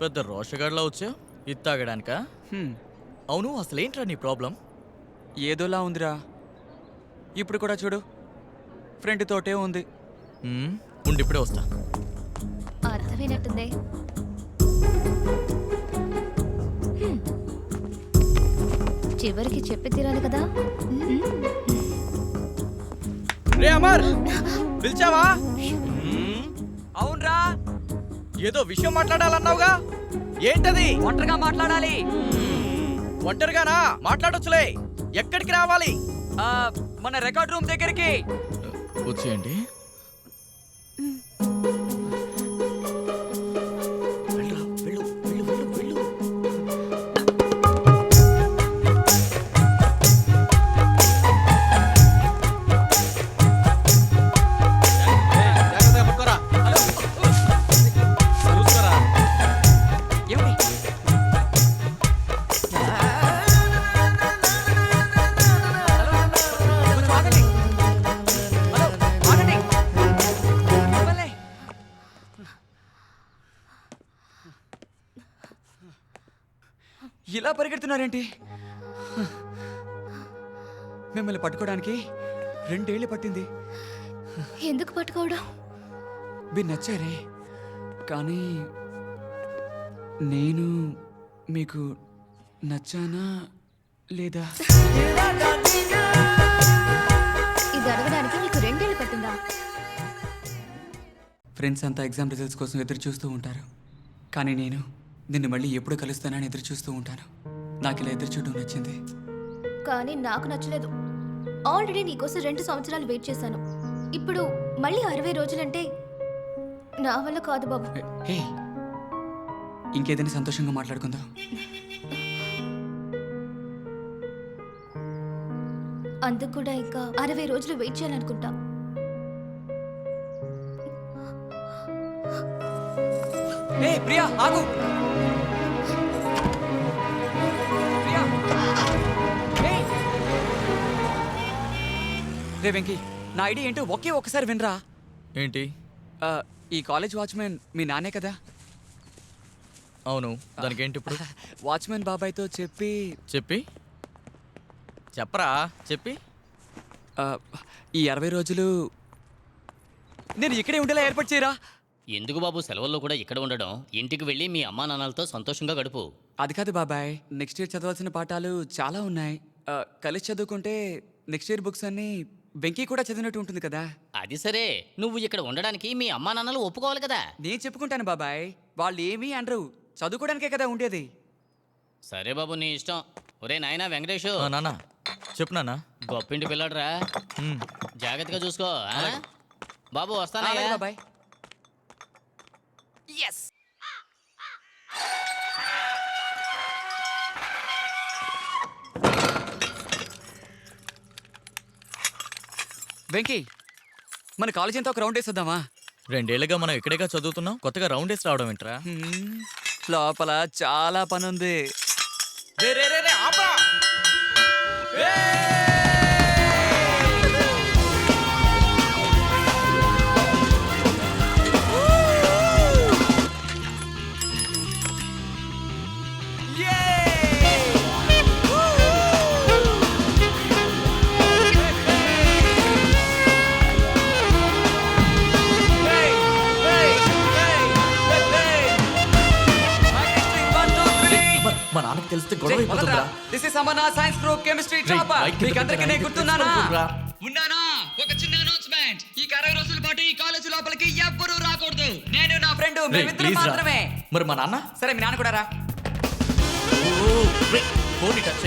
పెద్ద రోషగాడ్లా వచ్చావు ఇది తాగడానికా? అవును, అసలేంట్రా నీ ప్రాబ్లం? ఏదోలా ఉందిరా. ఇప్పుడు కూడా చూడు, ఫ్రెండ్ తోటే ఉంది. ఉండి ఇప్పుడే వస్తా. అర్థమైనట్టుంది. చివరికి చెప్పి తీరాలి కదా. రే అమర్, పిలిచావా? అవునరా, ఏదో విషయం మాట్లాడాలన్నావుగా, ఏంటది? ఒంటరిగా మాట్లాడాలి. ఒంటరిగానా? మాట్లాడొచ్చులే. ఎక్కడికి రావాలి? మన రికార్డ్ రూమ్ దగ్గరికి వచ్చేయండి. ఇలా పరిగెడుతున్నారేంటి? మిమ్మల్ని పట్టుకోవడానికి 2 ఏళ్ళు పట్టింది. ఎందుకు పట్టుకోవడం? మీరు నచ్చారే, కానీ నేను మీకు నచ్చానా లేదా? ఇది అడగడానికి నీకు 2 ఏళ్ళు పట్టిందా? ఫ్రెండ్స్ అంతా ఎగ్జామ్ రిజల్ట్స్ కోసం ఎదురు చూస్తూ ఉంటారు, కానీ నేను నిన్ను మళ్ళీ ఎప్పుడు కలుస్తానని ఎదురు చూస్తూ ఉంటాను. నాకు ఇలా ఎదురు చూడడం నచ్చింది. కానీ నాకు నచ్చలేదు. ఆల్రెడీ నీకోసం 2 సంవత్సరాలు వెయిట్ చేశాను. ఇప్పుడు మళ్ళీ 60 రోజులంటే నా వల్ల కాదు బాబు. హే, ఇంకేదైనా సంతోషంగా మాట్లాడుకుందాం. అందుకు కూడా ఇంకా 60 రోజులు వెయిట్ చేయాలనుకుంటా. హే ప్రియా, ఆగు. ప్రియా, హే. రే వెంకీ, నా ఐడియా ఏంటో ఒక్కసారి వినరా. ఏంటి? ఈ కాలేజ్ వాచ్మెన్ మీ నానే కదా? అవును, దానికి ఏంటి ఇప్పుడు? వాచ్మెన్ బాబాయ్తో చెప్పి చెప్పరా, చెప్పి ఈ 60 రోజులు నేను ఇక్కడే ఉండేలా ఏర్పాటు చేయరా. ఎందుకు బాబు, సెలవుల్లో కూడా ఇక్కడ ఉండడం? ఇంటికి వెళ్ళి మీ అమ్మా నాన్నలతో సంతోషంగా గడుపు. అది కాదు బాబాయ్, నెక్స్ట్ ఇయర్ చదవాల్సిన పాఠాలు చాలా ఉన్నాయి. కలిసి చదువుకుంటే నెక్స్ట్ ఇయర్ బుక్స్ అన్ని వెంకీ కూడా చదివినట్టు ఉంటుంది కదా. అది సరే, నువ్వు ఇక్కడ ఉండడానికి మీ అమ్మా నాన్నలు ఒప్పుకోవాలి కదా. నేను చెప్పుకుంటాను బాబాయ్, వాళ్ళు ఏమీ అనరు, చదువుకోవడానికే కదా ఉండేది. సరే బాబు, నీ ఇష్టం. ఒరే నాయనా వెంకటేష్, నాన్న చెప్పు నాన్న. గొప్పింటి పిల్లడురా, జాగ్రత్తగా చూసుకో. బాబు వస్తానా బాబాయ్. Yes. వెంకీ, మన కాలేజ్ అంతా ఒక రౌండ్ వేసేద్దామా? 2 ఏళ్ళుగా మనం ఇక్కడేగా చదువుతున్నాం, కొత్తగా రౌండ్ వేసి రావడం ఏంట్రా? లోపల చాలా పని ఉంది. మా నాన్నకి తెలిస్తే గొడవ అయిపోతుందిరా. దిస్ ఇస్ అమర్నా సైన్స్ గ్రూప్ కెమిస్ట్రీ టాపర్. మీకు అందరికీ నేను గుర్తున్నానా? ఉన్నానా? ఒక చిన్న అనౌన్స్మెంట్. ఈ 60 రోజుల పాటు ఈ కాలేజ్ లోపలికి ఎవ్వరూ రాకూడదు. నేను నా ఫ్రెండ్ మేమిద్దరం మాత్రమే. మరి మా నాన్న? సరే, మీ నాన్న కూడా రా. Phone touch